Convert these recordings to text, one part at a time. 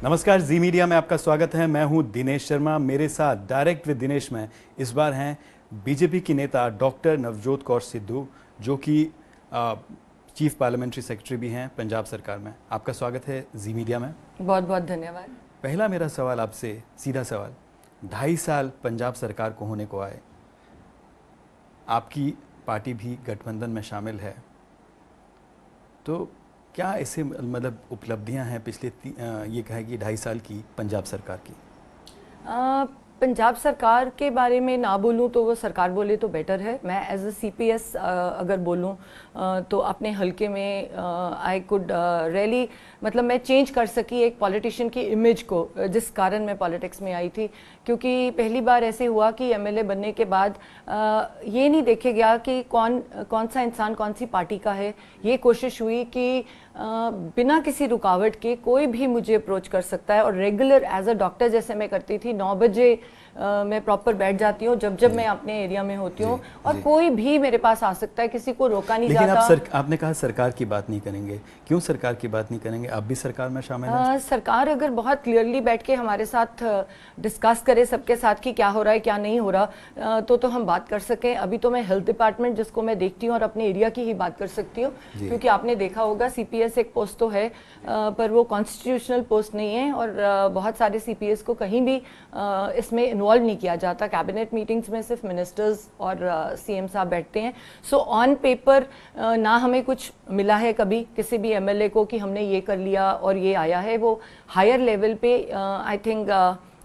नमस्कार, जी मीडिया में आपका स्वागत है। मैं हूं दिनेश शर्मा। मेरे साथ डायरेक्ट विद दिनेश में इस बार हैं बीजेपी की नेता डॉक्टर नवजोत कौर सिद्धू, जो कि चीफ पार्लियामेंट्री सेक्रेटरी भी हैं पंजाब सरकार में। आपका स्वागत है जी मीडिया में। बहुत बहुत धन्यवाद। पहला मेरा सवाल आपसे, सीधा सवाल, 2.5 साल पंजाब सरकार को होने को आए, आपकी पार्टी भी गठबंधन में शामिल है, तो क्या ऐसे मतलब उपलब्धियां हैं पिछले ये कहे कि 2.5 साल की पंजाब सरकार की? पंजाब सरकार के बारे में ना बोलूं तो वो सरकार बोले तो बेटर है। मैं एज अ CPS अगर बोलूं तो अपने हलके में आई कुड रियली मतलब मैं चेंज कर सकी एक पॉलिटिशियन की इमेज को, जिस कारण मैं पॉलिटिक्स में आई थी। क्योंकि पहली बार ऐसे हुआ कि MLA बनने के बाद ये नहीं देखे गया कि कौन सा इंसान कौन सी पार्टी का है। ये कोशिश हुई कि बिना किसी रुकावट के कोई भी मुझे अप्रोच कर सकता है, और रेगुलर एज अ डॉक्टर जैसे मैं करती थी 9 बजे मैं प्रॉपर बैठ जाती हूँ जब मैं अपने एरिया में होती हूँ, और कोई भी मेरे पास आ सकता है, किसी को रोका नहीं जाता। लेकिन आपने कहा सरकार की बात नहीं करेंगे, क्यों सरकार की बात नहीं करेंगे? आप भी सरकार में शामिल हैं। सरकार अगर बहुत क्लियरली बैठ के हमारे साथ डिस्कस करे सबके साथ कि क्या हो रहा है क्या नहीं हो रहा, तो हम बात कर सकें। अभी तो मैं हेल्थ डिपार्टमेंट जिसको मैं देखती हूँ और अपने एरिया की ही बात कर सकती हूँ, क्योंकि आपने देखा होगा CPS एक पोस्ट तो है पर वो कॉन्स्टिट्यूशनल पोस्ट नहीं है, और बहुत सारे CPS को कहीं भी इसमें इन्वॉल्व नहीं किया जाता। कैबिनेट मीटिंग्स में सिर्फ मिनिस्टर्स और CM साहब बैठते हैं। सो ऑन पेपर ना हमें कुछ मिला है कभी किसी भी MLA को कि हमने ये कर लिया और ये आया है। वो हायर लेवल पे आई थिंक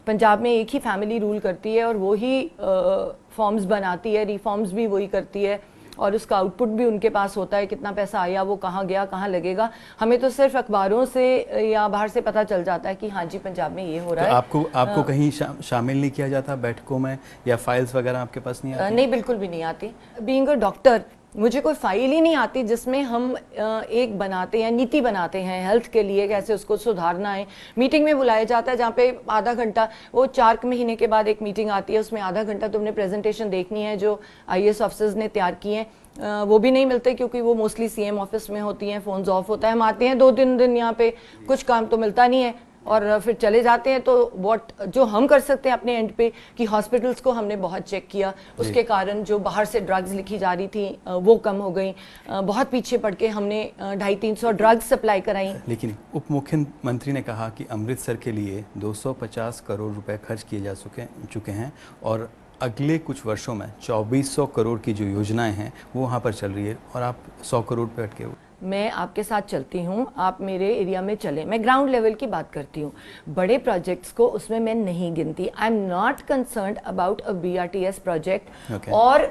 पंजाब में एक ही फैमिली रूल करती है और वो ही फॉर्म्स बनाती है, रिफॉर्म्स भी वही करती है, और उसका आउटपुट भी उनके पास होता है, कितना पैसा आया, वो कहाँ गया, कहाँ लगेगा। हमें तो सिर्फ अखबारों से या बाहर से पता चल जाता है कि हाँ जी पंजाब में ये हो रहा है। आपको कहीं शामिल नहीं किया जाता बैठकों में, या फाइल्स वगैरह आपके पास नहीं आती? नहीं, बिल्कुल भी नहीं आती। बीइंग अ डॉक्टर मुझे कोई फाइल ही नहीं आती जिसमें हम एक बनाते हैं, नीति बनाते हैं हेल्थ के लिए, कैसे उसको सुधारना है। मीटिंग में बुलाया जाता है जहाँ पे आधा घंटा, वो 4 महीने के बाद एक मीटिंग आती है, उसमें आधा घंटा तुमने प्रेजेंटेशन देखनी है जो IAS ऑफिसर्स ने तैयार की हैं। वो भी नहीं मिलते क्योंकि वो मोस्टली CM ऑफिस में होती हैं, फोन्स ऑफ होता है। हम आते हैं 2-3 दिन यहाँ पे, कुछ काम तो मिलता नहीं है और फिर चले जाते हैं। तो जो हम कर सकते हैं अपने एंड पे कि हॉस्पिटल्स को हमने बहुत चेक किया, उसके कारण जो बाहर से ड्रग्स लिखी जा रही थी वो कम हो गई। बहुत पीछे पड़ के हमने 250-300 ड्रग्स सप्लाई कराई। लेकिन उप मुख्यमंत्री ने कहा कि अमृतसर के लिए 250 करोड़ रुपए खर्च किए जा चुके हैं, और अगले कुछ वर्षों में 2400 करोड़ की जो योजनाएं हैं वो वहाँ पर चल रही है, और आप 100 करोड़ पे अटके हुए। मैं आपके साथ चलती हूँ, आप मेरे एरिया में चले, मैं ग्राउंड लेवल की बात करती हूँ। बड़े प्रोजेक्ट्स को उसमें मैं नहीं गिनती। I am not concerned about a BRTS project और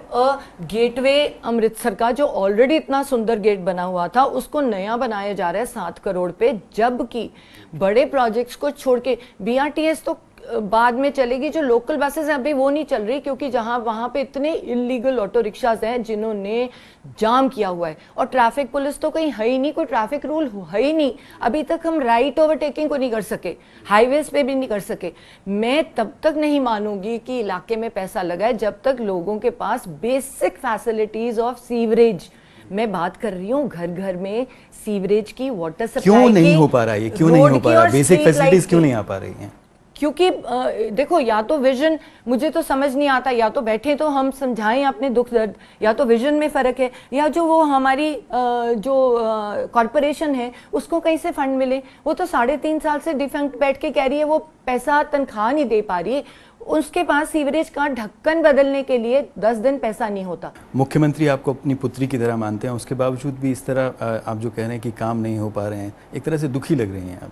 गेटवे अमृतसर का जो ऑलरेडी इतना सुंदर गेट बना हुआ था उसको नया बनाया जा रहा है 7 करोड़ पे। जबकि बड़े प्रोजेक्ट्स को छोड़ के BRTS तो बाद में चलेगी। जो लोकल बसेस हैं अभी वो नहीं चल रही, क्योंकि जहां वहां पे इतने इलीगल ऑटो रिक्शाज हैं जिन्होंने जाम किया हुआ है, और ट्रैफिक पुलिस तो कहीं है ही नहीं, कोई ट्रैफिक रूल है ही नहीं। अभी तक हम राइट ओवरटेकिंग को नहीं कर सके, हाईवेज पे भी नहीं कर सके। मैं तब तक नहीं मानूंगी कि इलाके में पैसा लगा है जब तक लोगों के पास बेसिक फैसिलिटीज ऑफ सीवरेज, मैं बात कर रही हूँ घर घर में सीवरेज की, वाटर सप्लाई क्यों नहीं हो पा रहा है? क्यों नहीं हो पा रहा? बेसिक फैसिलिटीज क्यों नहीं आ पा रही हैं? क्योंकि देखो, या तो विजन मुझे तो समझ नहीं आता, या तो बैठे तो हम समझाएं अपने दुख दर्द, या तो विजन में फर्क है, या जो वो हमारी जो कॉरपोरेशन है उसको कहीं से फंड मिले। वो तो 3.5 साल से डिफेंक्ट बैठ के कह रही है वो पैसा तनख्वाह नहीं दे पा रही है, उसके पास सीवरेज का ढक्कन बदलने के लिए 10 दिन पैसा नहीं होता। मुख्यमंत्री आपको अपनी पुत्री की तरह मानते हैं, उसके बावजूद भी इस तरह आप जो कह रहे हैं कि काम नहीं हो पा रहे हैं, एक तरह से दुखी लग रही हैं आप।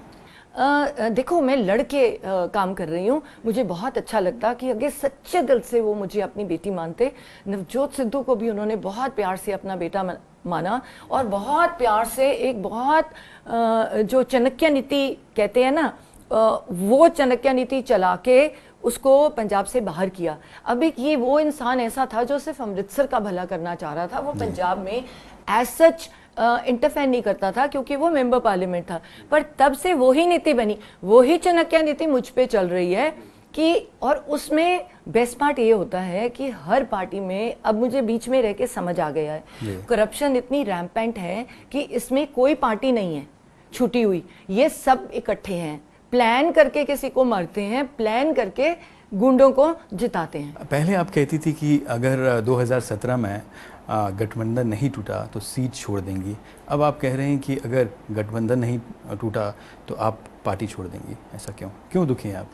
देखो, मैं लड़के काम कर रही हूँ, मुझे बहुत अच्छा लगता कि अगर सच्चे दिल से वो मुझे अपनी बेटी मानते। नवजोत सिद्धू को भी उन्होंने बहुत प्यार से अपना बेटा माना, और बहुत प्यार से एक बहुत जो चाणक्य नीति कहते हैं ना, वो चाणक्य नीति चला के उसको पंजाब से बाहर किया। अब एक ये वो इंसान ऐसा था जो सिर्फ अमृतसर का भला करना चाह रहा था, वो पंजाब में एज सच इंटरफेयर नहीं करता था क्योंकि वो मेंबर पार्लियामेंट था। पर तब से वही नीति बनी, वही चाणक्य नीति मुझ पे चल रही है कि, और उसमें बेस्ट पार्ट ये होता है कि हर पार्टी में अब मुझे बीच में रह के समझ आ गया है, करप्शन इतनी रैम्पेंट है कि इसमें कोई पार्टी नहीं है छूटी हुई, ये सब इकट्ठे हैं। प्लान करके किसी को मारते हैं, प्लान करके गुंडों को जिताते हैं। पहले आप कहती थी कि अगर 2017 में गठबंधन नहीं टूटा तो सीट छोड़ देंगी। अब आप कह रहे हैं कि अगर गठबंधन नहीं टूटा तो आप पार्टी छोड़ देंगी। ऐसा क्यों दुखी हैं आप?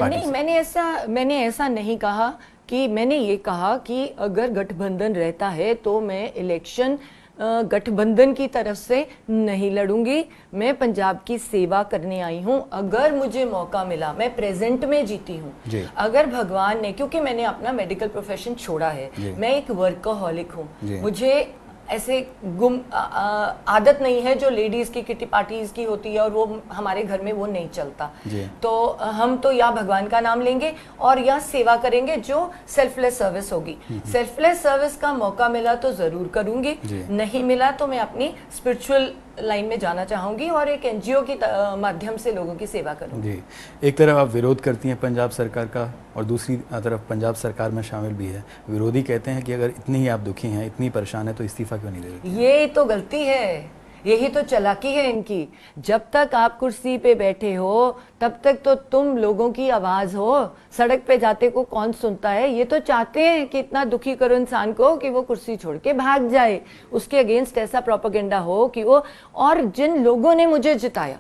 नहीं, मैंने ऐसा नहीं कहा। कि मैंने ये कहा कि अगर गठबंधन रहता है तो मैं इलेक्शन गठबंधन की तरफ से नहीं लड़ूंगी। मैं पंजाब की सेवा करने आई हूं। अगर मुझे मौका मिला, मैं प्रेजेंट में जीती हूं। अगर भगवान ने, क्योंकि मैंने अपना मेडिकल प्रोफेशन छोड़ा है, मैं एक वर्कaholic हूं। मुझे ऐसे आदत नहीं है जो लेडीज की किटी पार्टीज की होती है और वो हमारे घर में वो नहीं चलता। तो हम तो या भगवान का नाम लेंगे और या सेवा करेंगे जो सेल्फलेस सर्विस होगी। सेल्फलेस सर्विस का मौका मिला तो जरूर करूंगी, नहीं मिला तो मैं अपनी स्पिरिचुअल लाइन में जाना चाहूंगी और एक एनजीओ की माध्यम से लोगों की सेवा करूंगी। जी, एक तरफ आप विरोध करती हैं पंजाब सरकार का और दूसरी तरफ पंजाब सरकार में शामिल भी है। विरोधी कहते हैं कि अगर इतनी ही आप दुखी हैं, इतनी परेशान है तो इस्तीफा क्यों नहीं दे रही? ये तो गलती है, यही तो चालाकी है इनकी। जब तक आप कुर्सी पे बैठे हो तब तक तो तुम लोगों की आवाज हो। सड़क पे जाते को कौन सुनता है? ये तो चाहते हैं कि इतना दुखी करो इंसान को कि वो कुर्सी छोड़ के भाग जाए, उसके अगेंस्ट ऐसा प्रोपेगेंडा हो कि वो। और जिन लोगों ने मुझे जिताया,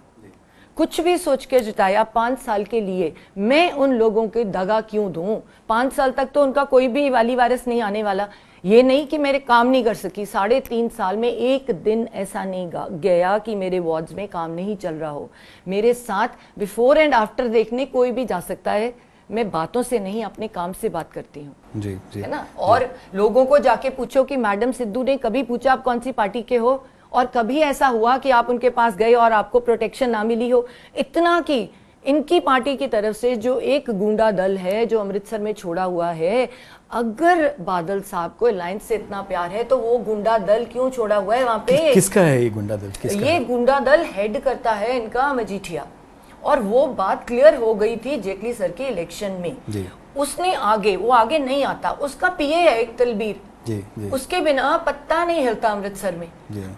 कुछ भी सोच के जिताया 5 साल के लिए, मैं उन लोगों के दगा क्यों दूं? 5 साल तक तो उनका कोई भी वाली वारिस नहीं आने वाला। ये नहीं कि मेरे काम नहीं कर सकी, 3.5 साल में एक दिन ऐसा नहीं गया कि मेरे वार्ड्स में काम नहीं चल रहा हो। मेरे साथ बिफोर एंड आफ्टर देखने कोई भी जा सकता है। मैं बातों से नहीं, अपने काम से बात करती हूँ। जी, जी, है ना। और लोगों को जाके पूछो कि मैडम सिद्धू ने कभी पूछा आप कौन सी पार्टी के हो, और कभी ऐसा हुआ कि आप उनके पास गए और आपको प्रोटेक्शन ना मिली हो। इतना कि इनकी पार्टी की तरफ से जो एक गुंडा दल है जो अमृतसर में छोड़ा हुआ है, अगर बादल साहब को अलायंस से इतना प्यार है तो वो गुंडा दल क्यों छोड़ा हुआ है वहां पे? किसका है ये गुंडा दल? ये गुंडा दल हेड करता है इनका मजीठिया। और वो बात क्लियर हो गई थी जेटली सर के इलेक्शन में। उसने वो आगे नहीं आता। उसका पीए है एक तलबीर, उसके बिना पत्ता नहीं हिलता अमृतसर में।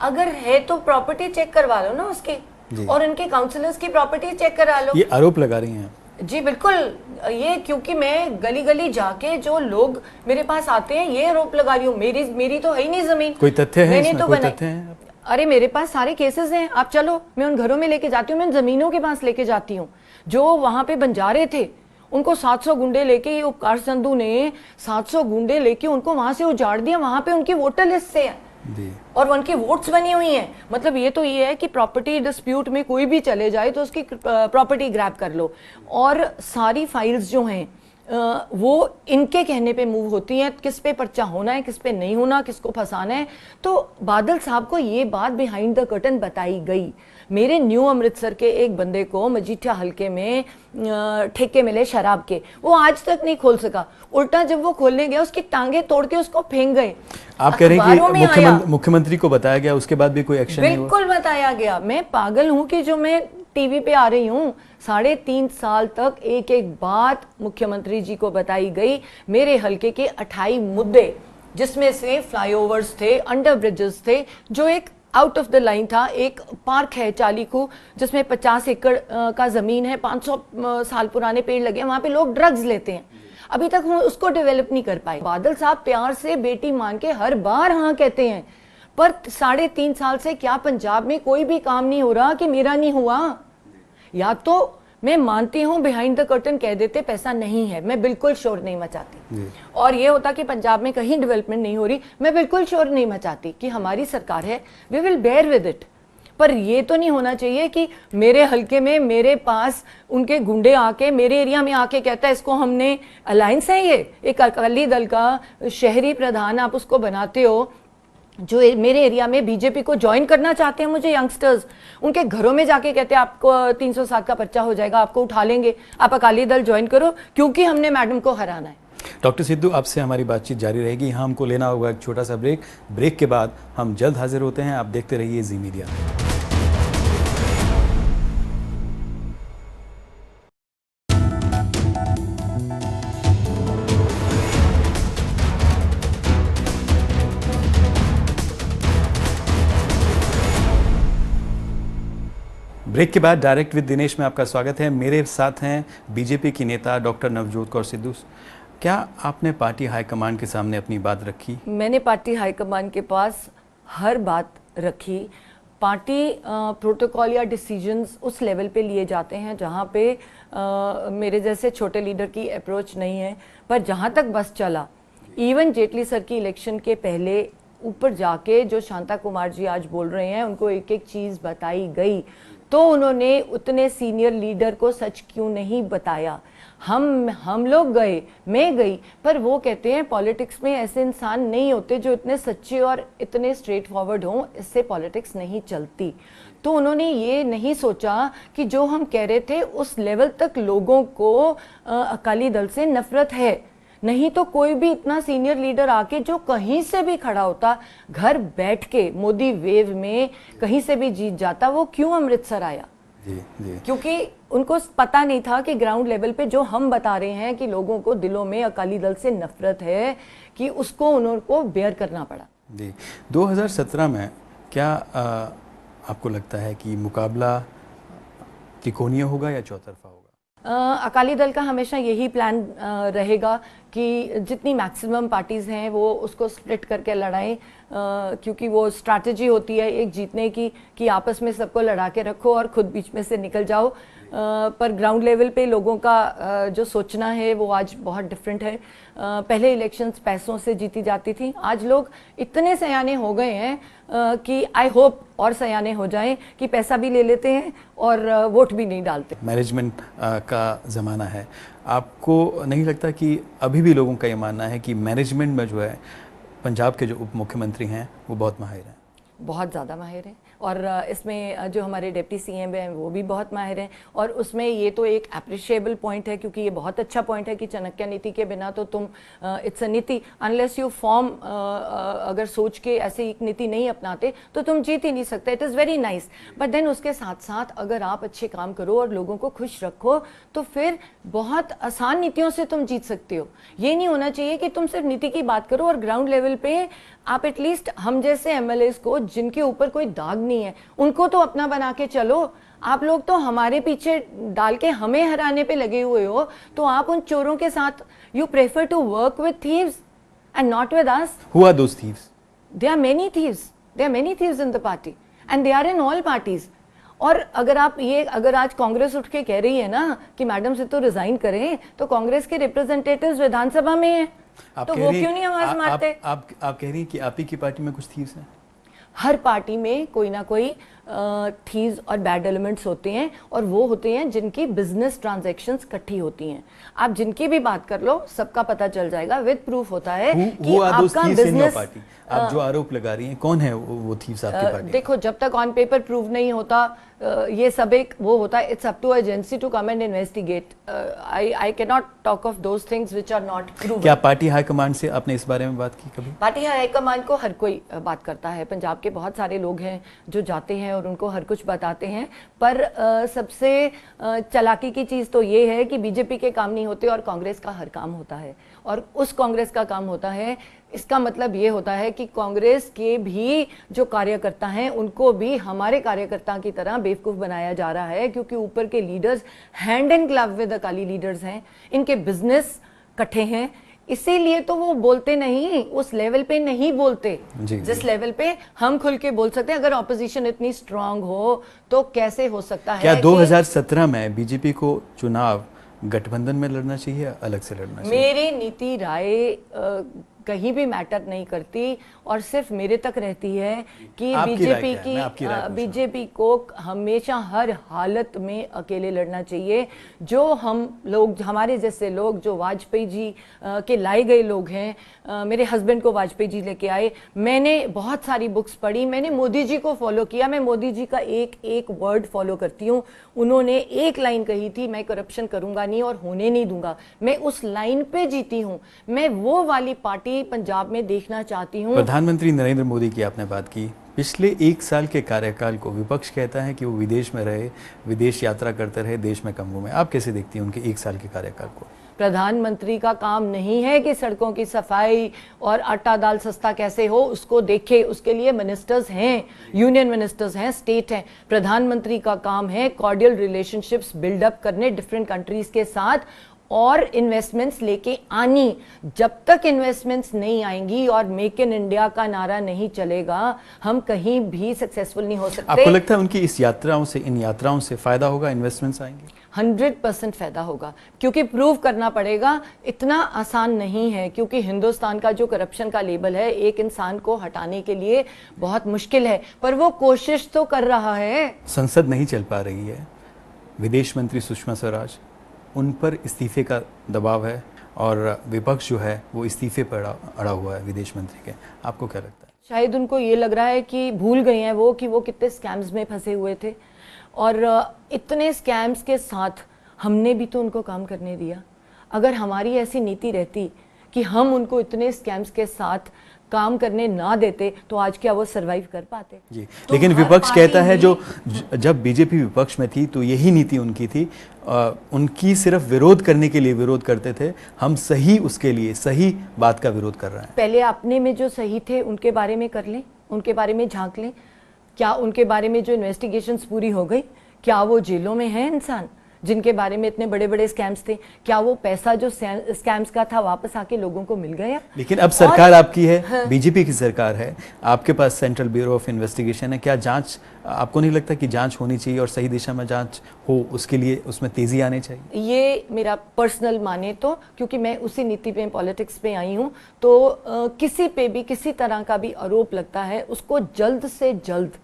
अगर है तो प्रॉपर्टी चेक करवा लो ना उसके, और उनके काउंसलर्स की प्रॉपर्टी चेक करा लो। ये आरोप लगा रही हैं? जी बिल्कुल। ये क्योंकि मैं गली गली जाके जो लोग मेरे पास आते हैं ये आरोप लगा रही हूँ। मेरी तो है ही नहीं जमीन। कोई तथ्य है इसमें? कोई तथ्य है? अरे मेरे पास सारे केसेस हैं। आप चलो, मैं उन घरों में लेके जाती हूँ, मैं उन जमीनों के पास लेके जाती हूँ। जो वहां पे बंजारे थे उनको 700 गुंडे लेके, ये उपकार संधू ने 700 गुंडे लेके उनको वहां से उजाड़ दिया। वहां पे उनकी वोटर लिस्ट से है और उनकी वोट्स बनी हुई हैं। मतलब ये तो ये है कि प्रॉपर्टी डिस्प्यूट में कोई भी चले जाए तो उसकी प्रॉपर्टी ग्रैब कर लो। और सारी फाइल्स जो हैं वो इनके कहने पे मूव होती हैं, किस पे पर्चा होना है, किस पे नहीं होना, किसको फंसाना है। तो बादल साहब को ये बात बिहाइंड द कर्टन बताई गई। मेरे न्यू अमृतसर के एक बंदे को मजीठिया हल्के में ठेके मिले शराब के, वो आज तक नहीं खोल सका। उल्टा जब वो खोलने गया उसकी टांगे तोड़ के उसको फेंक गए। आप कह रहे हैं कि मुख्यमंत्री को बताया गया, उसके बाद भी कोई एक्शन नहीं हुआ? बिल्कुल बताया गया। मैं पागल हूं कि जो मैं टीवी पे आ रही हूँ। 3.5 साल तक एक एक बात मुख्यमंत्री जी को बताई गई। मेरे हल्के के 28 मुद्दे, जिसमें से फ्लाईओवर्स थे, अंडर ब्रिजेस थे, जो एक आउट ऑफ द लाइन था। एक पार्क है चालीकू जिसमें 50 एकड़ का जमीन है, 500 साल पुराने पेड़ लगे, वहां पे लोग ड्रग्स लेते हैं। अभी तक हम उसको डेवलप नहीं कर पाए। बादल साहब प्यार से बेटी मान के हर बार हाँ कहते हैं, पर 3.5 साल से क्या पंजाब में कोई भी काम नहीं हो रहा कि मेरा नहीं हुआ? या तो मैं मानती हूँ बिहाइंड द कर्टन कह देते पैसा नहीं है, मैं बिल्कुल शोर नहीं मचाती। और ये होता कि पंजाब में कहीं डेवलपमेंट नहीं हो रही, मैं बिल्कुल शोर नहीं मचाती कि हमारी सरकार है, we will bear with it. पर ये तो नहीं होना चाहिए कि मेरे हल्के में मेरे पास उनके गुंडे आके मेरे एरिया में आके कहता है इसको हमने अलायंस है, ये एक अकाली दल का शहरी प्रधान आप उसको बनाते हो, जो मेरे एरिया में बीजेपी को ज्वाइन करना चाहते हैं मुझे यंगस्टर्स, उनके घरों में जाके कहते हैं आपको 307 का पर्चा हो जाएगा, आपको उठा लेंगे, आप अकाली दल ज्वाइन करो क्योंकि हमने मैडम को हराना है। डॉक्टर सिद्धू, आपसे हमारी बातचीत जारी रहेगी। यहाँ हमको लेना होगा एक छोटा सा ब्रेक के बाद हम जल्द हाजिर होते हैं। आप देखते रहिए जी मीडिया। ब्रेक के बाद डायरेक्ट विद दिनेश में आपका स्वागत है। मेरे साथ हैं बीजेपी की नेता डॉक्टर नवजोत कौर सिद्धू। क्या आपने पार्टी हाईकमान के सामने अपनी बात रखी? मैंने पार्टी हाईकमान के पास हर बात रखी। पार्टी प्रोटोकॉल या डिसीजंस उस लेवल पे लिए जाते हैं जहाँ पे मेरे जैसे छोटे लीडर की अप्रोच नहीं है, पर जहाँ तक बस चला, इवन जेटली सर की इलेक्शन के पहले ऊपर जाके जो शांता कुमार जी आज बोल रहे हैं उनको एक एक चीज़ बताई गई, तो उन्होंने उतने सीनियर लीडर को सच क्यों नहीं बताया? हम लोग गए, मैं गई, पर वो कहते हैं पॉलिटिक्स में ऐसे इंसान नहीं होते जो इतने सच्चे और इतने स्ट्रेट फॉरवर्ड हों, इससे पॉलिटिक्स नहीं चलती। तो उन्होंने ये नहीं सोचा कि जो हम कह रहे थे उस लेवल तक लोगों को अकाली दल से नफरत है। नहीं तो कोई भी इतना सीनियर लीडर आके जो कहीं से भी खड़ा होता, घर बैठ के मोदी वेव में कहीं से भी जीत जाता, वो क्यों अमृतसर आया? जी। क्योंकि उनको पता नहीं था कि ग्राउंड लेवल पे जो हम बता रहे हैं कि लोगों को दिलों में अकाली दल से नफरत है, कि उसको उनको बेयर करना पड़ा। जी, 2017 में क्या आपको लगता है कि मुकाबला त्रिकोणीय होगा या चौतरफा होगा? अकाली दल का हमेशा यही प्लान रहेगा कि जितनी मैक्सिमम पार्टीज़ हैं वो उसको स्प्लिट करके लड़ाएं, क्योंकि वो स्ट्रैटेजी होती है एक जीतने की कि आपस में सबको लड़ा के रखो और खुद बीच में से निकल जाओ। पर ग्राउंड लेवल पे लोगों का जो सोचना है वो आज बहुत डिफरेंट है। पहले इलेक्शंस पैसों से जीती जाती थी, आज लोग इतने सयाने हो गए हैं कि आई होप और सयाने हो जाएं कि पैसा भी ले लेते हैं और वोट भी नहीं डालते। मैनेजमेंट का ज़माना है, आपको नहीं लगता कि अभी भी लोगों का ये मानना है कि मैनेजमेंट में जो है पंजाब के जो उप मुख्यमंत्री हैं वो बहुत माहिर हैं? बहुत ज़्यादा माहिर हैं, और इसमें जो हमारे डिप्टी सीएम हैं वो भी बहुत माहिर हैं। और उसमें ये तो एक अप्रिशिएबल पॉइंट है, क्योंकि ये बहुत अच्छा पॉइंट है कि चाणक्य नीति के बिना तो तुम इट्स अ नीति, अनलेस यू फॉर्म, अगर सोच के ऐसे एक नीति नहीं अपनाते तो तुम जीत ही नहीं सकते। It is very nice, but then उसके साथ साथ अगर आप अच्छे काम करो और लोगों को खुश रखो तो फिर बहुत आसान नीतियों से तुम जीत सकते हो। ये नहीं होना चाहिए कि तुम सिर्फ नीति की बात करो और ग्राउंड लेवल पे आप एटलीस्ट हम जैसे एमएलएस को जिनके ऊपर कोई दाग नहीं है उनको तो अपना बना के चलो। आप लोग तो हमारे पीछे डाल के हमें हराने पे लगे हुए हो, तो आप उन चोरों के साथ you prefer to work with thieves and not with us. Who are those thieves? There are many thieves. There are many thieves in the party and they are in all parties. और अगर आज कांग्रेस उठ के कह रही है ना कि मैडम से तो रिजाइन करें, तो कांग्रेस के रिप्रेजेंटेटिव्स विधानसभा में हैं, तो वो क्यों नहीं आवाज मारते? आप कह रही हैं कि आप ही की पार्टी में कुछ थीव्स हैं? हर पार्टी में कोई ना कोई थीव्स और बैड एलिमेंट्स होते हैं, और वो होते हैं जिनकी बिजनेस ट्रांजैक्शंस इकट्ठी होती हैं। आप जिनकी भी बात कर लो, सबका पता चल जाएगा, विद प्रूफ होता है कि आपका बिजनेस। आप जो आरोप लगा रही हैं, कौन है वो थीव्स आपकी पार्टी? देखो, जब तक ऑन पेपर प्रूव नहीं होता, ये सब एक वो होता है, it's up to agency to come and investigate. I can not talk of those things which are not proven. क्या पार्टी हाईकमान से आपने इस बारे में बात की कभी? पार्टी हाईकमान को हर कोई बात करता है, पंजाब के बहुत सारे लोग हैं जो जाते हैं और उनको हर कुछ बताते हैं, पर सबसे चालाकी की चीज़ तो ये है कि बीजेपी के काम नहीं होते और कांग्रेस का हर काम होता है, और उस कांग्रेस का काम होता है। इसका मतलब ये होता है कि कांग्रेस के भी जो कार्यकर्ता हैं उनको भी हमारे कार्यकर्ता की तरह बेवकूफ़ बनाया जा रहा है, क्योंकि ऊपर के leaders hand in glove with Akali leaders हैं, इनके बिजनेस इकट्ठे हैं, इसीलिए तो वो बोलते नहीं, उस लेवल पे नहीं बोलते जिस लेवल पे हम खुल के बोल सकते हैं। अगर ऑपोजिशन इतनी स्ट्रांग हो तो कैसे हो सकता है? क्या 2017 में बीजेपी को चुनाव गठबंधन में लड़ना चाहिए या अलग से लड़ना चाहिए? मेरी नीति राय कहीं भी मैटर नहीं करती और सिर्फ मेरे तक रहती है कि बीजेपी को हमेशा हर हालत में अकेले लड़ना चाहिए। जो हम लोग, हमारे जैसे लोग जो वाजपेयी जी के लाए गए लोग हैं, मेरे हस्बैंड को वाजपेयी जी लेके आए, मैंने बहुत सारी बुक्स पढ़ी, मैंने मोदी जी को फॉलो किया, मैं मोदी जी का एक एक वर्ड फॉलो करती हूँ। उन्होंने एक लाइन कही थी, मैं करप्शन करूंगा नहीं और होने नहीं दूंगा, मैं उस लाइन पे जीती हूँ। मैं वो वाली पार्टी पंजाब में देखना चाहती हूँ। प्रधानमंत्री नरेंद्र मोदी की आपने बात की, पिछले 1 साल के कार्यकाल को विपक्ष कहता है कि वो विदेश में रहे, विदेश यात्रा करते रहे, देश में कम घूमे। आप कैसे देखती हैं उनके 1 साल के कार्यकाल को? प्रधानमंत्री का काम नहीं है कि सड़कों की सफाई और आटा दाल सस्ता कैसे हो उसको देखे, उसके लिए मिनिस्टर्स हैं, यूनियन मिनिस्टर्स हैं, स्टेट हैं। प्रधानमंत्री का काम है कॉर्डियल रिलेशनशिप्स बिल्डअप करने डिफरेंट कंट्रीज के साथ और इन्वेस्टमेंट्स लेके आनी। जब तक इन्वेस्टमेंट्स नहीं आएंगी और मेक इन इंडिया का नारा नहीं चलेगा, हम कहीं भी सक्सेसफुल नहीं हो सकते। आपको लगता है उनकी इस यात्राओं से, इन यात्राओं से फायदा होगा, इन्वेस्टमेंट्स आएंगे? 100% फायदा होगा, क्योंकि प्रूव करना पड़ेगा। इतना आसान नहीं है, क्योंकि हिंदुस्तान का जो करप्शन का लेबल है एक इंसान को हटाने के लिए बहुत मुश्किल है, पर वो कोशिश तो कर रहा है। संसद नहीं चल पा रही है, विदेश मंत्री सुषमा स्वराज, उन पर इस्तीफे का दबाव है और विपक्ष जो है वो इस्तीफे पर अड़ा हुआ है विदेश मंत्री के। आपको क्या लगता है? शायद उनको ये लग रहा है कि भूल गए हैं वो कि वो कितने स्कैम्स में फंसे हुए थे, और इतने स्कैम्स के साथ हमने भी तो उनको काम करने दिया। अगर हमारी ऐसी नीति रहती कि हम उनको इतने स्कैम्स के साथ काम करने ना देते तो आज क्या वो सरवाइव कर पाते? जी, लेकिन विपक्ष कहता है जब बीजेपी विपक्ष में थी तो यही नीति उनकी थी, उनकी सिर्फ विरोध करने के लिए विरोध करते थे। हम सही उसके लिए सही बात का विरोध कर रहे हैं। पहले अपने में जो सही थे उनके बारे में कर लें, उनके बारे में झांक लें। क्या उनके बारे में जो इन्वेस्टिगेशंस पूरी हो गई? क्या वो जेलों में हैं इंसान जिनके बारे में इतने बड़े बड़े स्कैम्स थे? क्या वो पैसा जो स्कैम्स का था वापस आके लोगों को मिल गया? लेकिन अब सरकार आपकी है, हाँ। बीजेपी की सरकार है, आपके पास सेंट्रल ब्यूरो ऑफ इन्वेस्टिगेशन है। क्या जांच, आपको नहीं लगता कि जांच होनी चाहिए और सही दिशा में जांच हो, उसके लिए उसमें तेजी आनी चाहिए? ये मेरा पर्सनल माने तो, क्योंकि मैं उसी नीति पे, पॉलिटिक्स पे आई हूँ, तो किसी पे भी किसी तरह का भी आरोप लगता है उसको जल्द से जल्द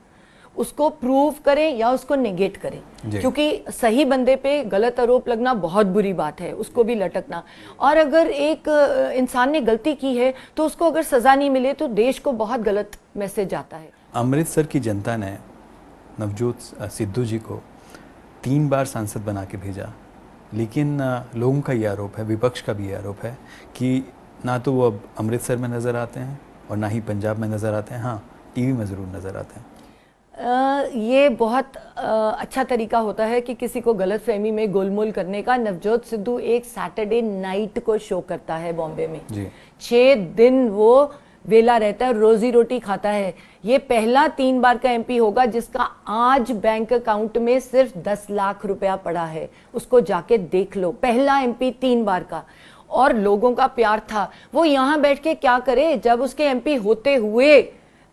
उसको प्रूव करें या उसको नेगेट करें, क्योंकि सही बंदे पे गलत आरोप लगना बहुत बुरी बात है, उसको भी लटकना। और अगर एक इंसान ने गलती की है तो उसको अगर सजा नहीं मिले तो देश को बहुत गलत मैसेज आता है। अमृतसर की जनता ने नवजोत सिद्धू जी को 3 बार सांसद बना के भेजा, लेकिन लोगों का ये आरोप है, विपक्ष का भी ये आरोप है कि ना तो वो अब अमृतसर में नज़र आते हैं और ना ही पंजाब में नज़र आते हैं, हाँ टीवी में ज़रूर नज़र आते हैं। ये बहुत अच्छा तरीका होता है कि किसी को गलत फहमी में गोलमोल करने का। नवजोत सिद्धू एक सैटरडे नाइट को शो करता है बॉम्बे में जी। 6 दिन वो वेला रहता है, रोजी रोटी खाता है। ये पहला 3 बार का एमपी होगा जिसका आज बैंक अकाउंट में सिर्फ 10 लाख रुपया पड़ा है, उसको जाके देख लो। पहला एमपी 3 बार का, और लोगों का प्यार था। वो यहाँ बैठ के क्या करे जब उसके एमपी होते हुए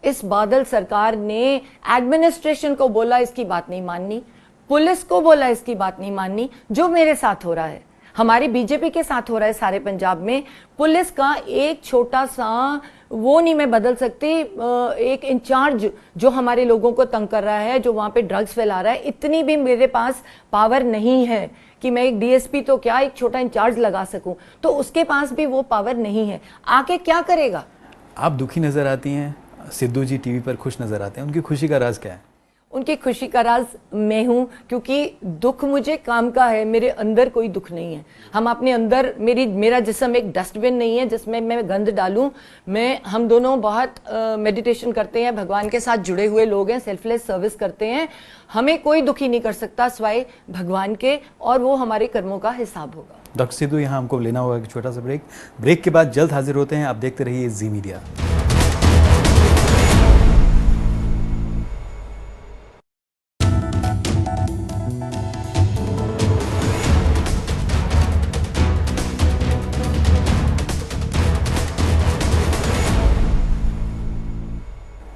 इस बादल सरकार ने एडमिनिस्ट्रेशन को बोला इसकी बात नहीं माननी, पुलिस को बोला इसकी बात नहीं माननी। जो मेरे साथ हो रहा है, हमारी बीजेपी के साथ हो रहा है सारे पंजाब में, पुलिस का एक छोटा सा वो नहीं मैं बदल सकती, एक इंचार्ज जो हमारे लोगों को तंग कर रहा है, जो वहां पे ड्रग्स फैला रहा है, इतनी भी मेरे पास पावर नहीं है कि मैं एक डीएसपी तो क्या एक छोटा इंचार्ज लगा सकूं, तो उसके पास भी वो पावर नहीं है। आके क्या करेगा? आप दुखी नजर आती हैं, सिद्धू जी टीवी पर खुश नजर आते हैं, उनकी खुशी का राज क्या है? उनकी खुशी का राज मैं हूं, क्योंकि दुख मुझे काम का है, मेरे अंदर कोई दुख नहीं है। हम अपने अंदर, मेरा जिस्म एक डस्टबिन नहीं है जिसमें मैं गंद डालूं। हम दोनों बहुत मेडिटेशन करते हैं, भगवान के साथ जुड़े हुए लोग हैं, सेल्फलेस सर्विस करते हैं। हमें कोई दुखी नहीं कर सकता सिवाय भगवान के, और वो हमारे कर्मों का हिसाब होगा। डॉक्टर सिद्धू, यहाँ हमको लेना होगा एक छोटा सा ब्रेक के बाद जल्द हाजिर होते हैं। आप देखते रहिए जी मीडिया।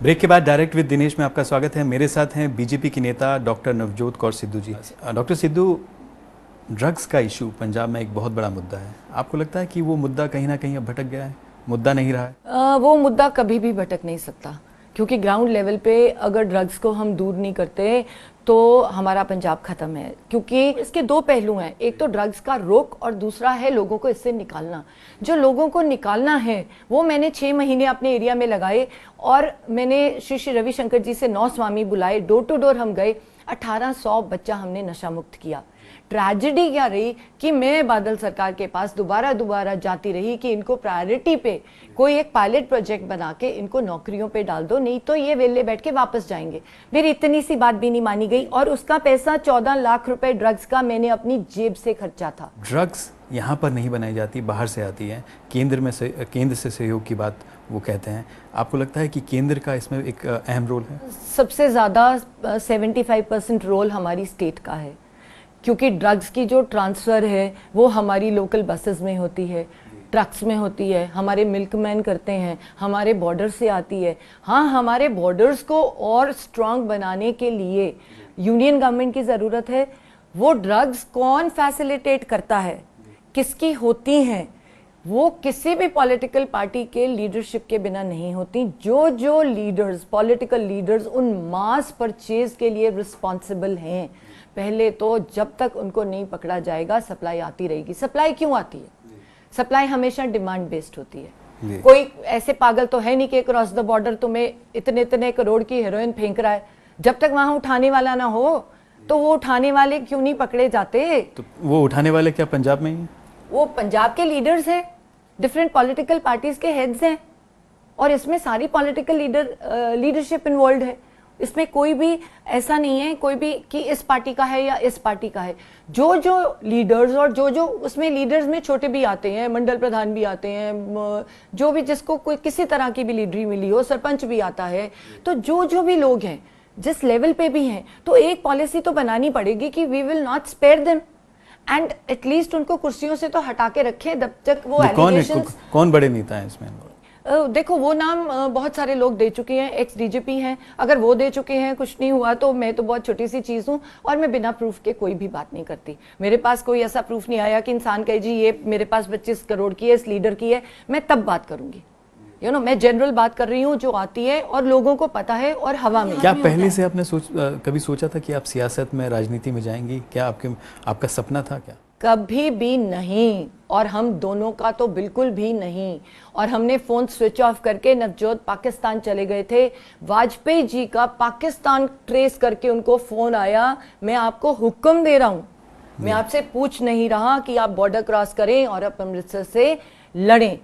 ब्रेक के बाद डायरेक्ट विद दिनेश में आपका स्वागत है। मेरे साथ हैं बीजेपी की नेता डॉक्टर नवजोत कौर सिद्धू जी। डॉक्टर सिद्धू, ड्रग्स का इशू पंजाब में एक बहुत बड़ा मुद्दा है। आपको लगता है कि वो मुद्दा कहीं ना कहीं अब भटक गया है, मुद्दा नहीं रहा है? वो मुद्दा कभी भी भटक नहीं सकता, क्योंकि ग्राउंड लेवल पे अगर ड्रग्स को हम दूर नहीं करते तो हमारा पंजाब खत्म है। क्योंकि इसके 2 पहलू हैं, एक तो ड्रग्स का रोक और दूसरा है लोगों को इससे निकालना। जो लोगों को निकालना है वो मैंने 6 महीने अपने एरिया में लगाए, और मैंने श्री रविशंकर जी से 9 स्वामी बुलाए, डोर टू डोर हम गए, 1800 बच्चा हमने नशा मुक्त किया। ट्रेजेडी क्या रही कि मैं बादल सरकार के पास दोबारा जाती रही कि इनको प्रायोरिटी पे कोई एक पायलट प्रोजेक्ट बना के इनको नौकरियों पे डाल दो, नहीं तो ये वेले बैठ के वापस जाएंगे। मेरी इतनी सी बात भी नहीं मानी गई और उसका पैसा 14 लाख रुपए ड्रग्स का मैंने अपनी जेब से खर्चा था। ड्रग्स यहाँ पर नहीं बनाई जाती, बाहर से आती है। केंद्र से सहयोग की बात वो कहते हैं। आपको लगता है कि केंद्र का इसमें एक अहम रोल है? सबसे ज़्यादा 75% रोल हमारी स्टेट का है, क्योंकि ड्रग्स की जो ट्रांसफ़र है वो हमारी लोकल बसेस में होती है, ट्रक्स में होती है, हमारे मिल्कमैन करते हैं, हमारे बॉर्डर से आती है। हाँ, हमारे बॉर्डर्स को और स्ट्रांग बनाने के लिए यूनियन गवर्नमेंट की ज़रूरत है। वो ड्रग्स कौन फैसिलिटेट करता है, किसकी होती हैं, वो किसी भी पॉलिटिकल पार्टी के लीडरशिप के बिना नहीं होती। जो लीडर्स, पॉलिटिकल लीडर्स उन मास परचेज के लिए रिस्पॉन्सिबल हैं, पहले तो जब तक उनको नहीं पकड़ा जाएगा सप्लाई आती रहेगी। सप्लाई क्यों आती है? सप्लाई हमेशा डिमांड बेस्ड होती है। कोई ऐसे पागल तो है नहीं कि क्रॉस द बॉर्डर तुम्हें इतने करोड़ की हेरोइन फेंक रहा है, जब तक वहां उठाने वाला ना हो तो वो उठाने वाले क्यों नहीं पकड़े जाते? तो वो उठाने वाले क्या पंजाब में ही हैं? वो पंजाब के लीडर्स हैं, डिफरेंट पॉलिटिकल पार्टीज के हेड्स हैं, और इसमें सारी पॉलिटिकल लीडरशिप इन्वॉल्व है। इसमें कोई भी ऐसा नहीं है कोई भी कि इस पार्टी का है या इस पार्टी का है। जो लीडर्स और जो उसमें लीडर्स में छोटे भी आते हैं, मंडल प्रधान भी आते हैं, जो भी जिसको कोई किसी तरह की भी लीडरी मिली हो, सरपंच भी आता है। तो जो भी लोग हैं जिस लेवल पे भी हैं, तो एक पॉलिसी तो बनानी पड़ेगी कि we will not spare them and at least उनको कुर्सियों से तो हटा के रखें जब तक वो एलिगेशंस। कौन बड़े नेता हैं इसमें? देखो, वो नाम बहुत सारे लोग दे चुके हैं, एक्स डीजीपी हैं, अगर वो दे चुके हैं कुछ नहीं हुआ तो मैं तो बहुत छोटी सी चीज़ हूँ और मैं बिना प्रूफ के कोई भी बात नहीं करती। मेरे पास कोई ऐसा प्रूफ नहीं आया कि इंसान कहे जी ये मेरे पास 25 करोड़ की है, इस लीडर की है, मैं तब बात करूंगी। मैं जनरल बात कर रही हूँ जो आती है और लोगों को पता है और हवा में। क्या पहले से आपने कभी सोचा था कि आप सियासत में, राजनीति में जाएंगी? क्या आपका सपना था क्या? कभी भी नहीं, और हम दोनों का तो बिल्कुल भी नहीं। और हमने फोन स्विच ऑफ करके नवजोत पाकिस्तान चले गए थे। वाजपेयी जी का पाकिस्तान ट्रेस करके उनको फोन आया, मैं आपको हुक्म दे रहा हूं, मैं आपसे पूछ नहीं रहा कि आप बॉर्डर क्रॉस करें और आप अमृतसर से लड़ें।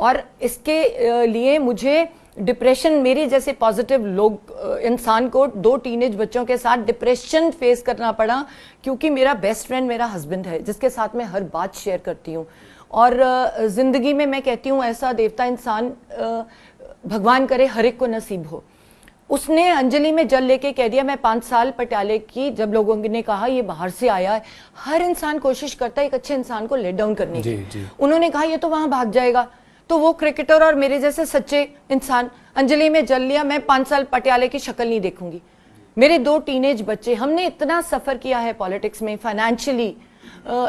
और इसके लिए मुझे डिप्रेशन, मेरे जैसे पॉजिटिव लोग इंसान को 2 टीनेज बच्चों के साथ डिप्रेशन फेस करना पड़ा, क्योंकि मेरा बेस्ट फ्रेंड मेरा हस्बैंड है जिसके साथ मैं हर बात शेयर करती हूँ। और ज़िंदगी में मैं कहती हूँ ऐसा देवता इंसान भगवान करे हर एक को नसीब हो। उसने अंजलि में जल लेके कह दिया, मैं 5 साल पटियाले की, जब लोगों ने कहा ये बाहर से आया है, हर इंसान कोशिश करता है एक अच्छे इंसान को लेट डाउन करने की। उन्होंने कहा ये तो वहां भाग जाएगा, तो वो क्रिकेटर और मेरे जैसे सच्चे इंसान अंजलि में जल लिया, मैं 5 साल पटियाले की शक्ल नहीं देखूंगी। मेरे 2 टीनेज बच्चे, हमने इतना सफर किया है पॉलिटिक्स में, फाइनेंशियली,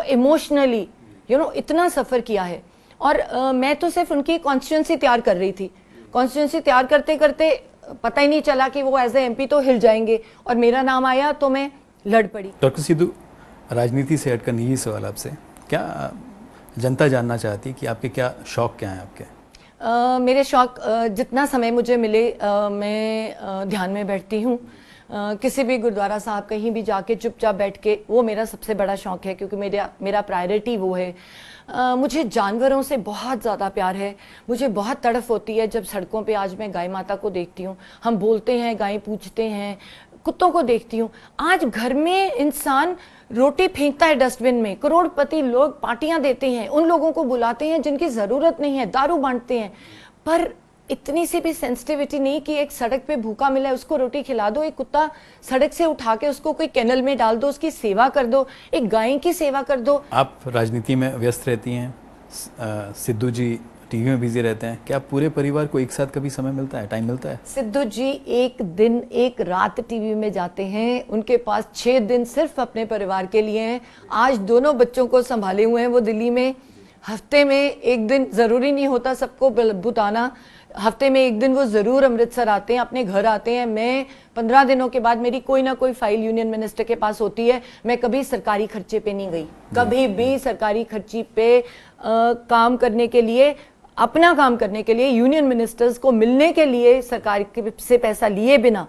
इमोशनली, इतना सफर किया है। और मैं तो सिर्फ उनकी कॉन्स्टिट्यूंसी तैयार कर रही थी। कॉन्स्टिट्यूंसी तैयार करते करते पता ही नहीं चला कि वो एज ए एमपी तो हिल जाएंगे, और मेरा नाम आया तो मैं लड़ पड़ी। डॉक्टर सिद्धू, राजनीति से हटकर निजी सवाल आपसे, क्या जनता जानना चाहती कि आपके क्या शौक क्या हैं आपके? मेरे शौक, जितना समय मुझे मिले मैं ध्यान में बैठती हूँ। किसी भी गुरुद्वारा साहब कहीं भी जाके चुपचाप बैठ के, वो मेरा सबसे बड़ा शौक है, क्योंकि मेरा प्रायोरिटी वो है। मुझे जानवरों से बहुत ज़्यादा प्यार है। मुझे बहुत तड़फ होती है जब सड़कों पे आज मैं गाय माता को देखती हूँ। हम बोलते हैं, गाय पूछते हैं, कुत्तों को देखती हूँ। आज घर में इंसान रोटी फेंकता है डस्टबिन में, करोड़पति लोग पार्टियां देते हैं, उन लोगों को बुलाते हैं जिनकी ज़रूरत नहीं है, दारू बांटते हैं, पर इतनी सी भी सेंसिटिविटी नहीं कि एक सड़क पे भूखा मिला है उसको रोटी खिला दो, एक कुत्ता सड़क से उठा के उसको कोई कैनल में डाल दो, उसकी सेवा कर दो, एक गाय की सेवा कर दो। आप राजनीति में व्यस्त रहती हैं, सिद्धू जी टीवी में बिजी रहते हैं, क्या पूरे परिवार को एक साथ कभी समय मिलता है, टाइम मिलता है? सिद्धू जी एक दिन एक रात टीवी में जाते हैं, उनके पास 6 दिन सिर्फ अपने परिवार के लिए हैं। आज दोनों बच्चों को संभाले हुए हैं वो दिल्ली में। हफ्ते में एक दिन, ज़रूरी नहीं होता सबको बुताना, हफ्ते में एक दिन वो ज़रूर अमृतसर आते हैं, अपने घर आते हैं। मैं 15 दिनों के बाद मेरी कोई ना कोई फाइल यूनियन मिनिस्टर के पास होती है। मैं कभी सरकारी खर्चे पे नहीं गई, कभी भी सरकारी खर्ची पे काम करने के लिए, अपना काम करने के लिए, यूनियन मिनिस्टर्स को मिलने के लिए सरकार से पैसा लिए बिना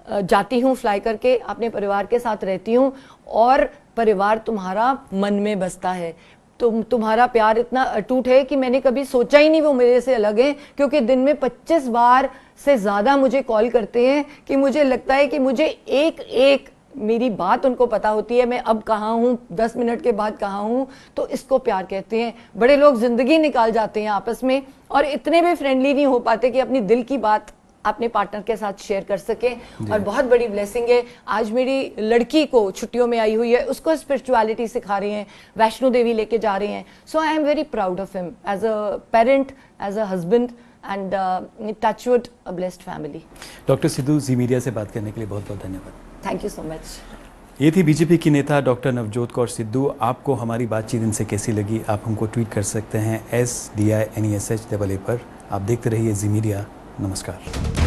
जाती हूँ फ्लाई करके, अपने परिवार के साथ रहती हूँ और परिवार तुम्हारा मन में बसता है। तुम्हारा प्यार इतना अटूट है कि मैंने कभी सोचा ही नहीं वो मेरे से अलग हैं, क्योंकि दिन में 25 बार से ज़्यादा मुझे कॉल करते हैं कि मुझे लगता है कि मुझे एक एक मेरी बात उनको पता होती है, मैं अब कहाँ हूँ, 10 मिनट के बाद कहाँ हूँ। तो इसको प्यार कहते हैं। बड़े लोग ज़िंदगी निकाल जाते हैं आपस में और इतने भी फ्रेंडली नहीं हो पाते कि अपनी दिल की बात अपने पार्टनर के साथ शेयर कर सकें। और बहुत बड़ी ब्लेसिंग है, आज मेरी लड़की को छुट्टियों में आई हुई है, उसको स्पिरिचुअलिटी सिखा रही हैं, वैष्णो देवी लेके जा रही हैं। So I am very proud of him as a parent, as a husband and touchwood a blessed family. Doctor Sidhu, Zee Media से बात करने के लिए बहुत बहुत धन्यवाद। Thank you so much. ये थी बीजेपी की नेता डॉक्टर नवजोत कौर सिद्धू। आपको हमारी बातचीत इनसे कैसी लगी, आप हमको ट्वीट कर सकते हैं SDINESHAA पर। आप देखते रहिए जी मीडिया। नमस्कार।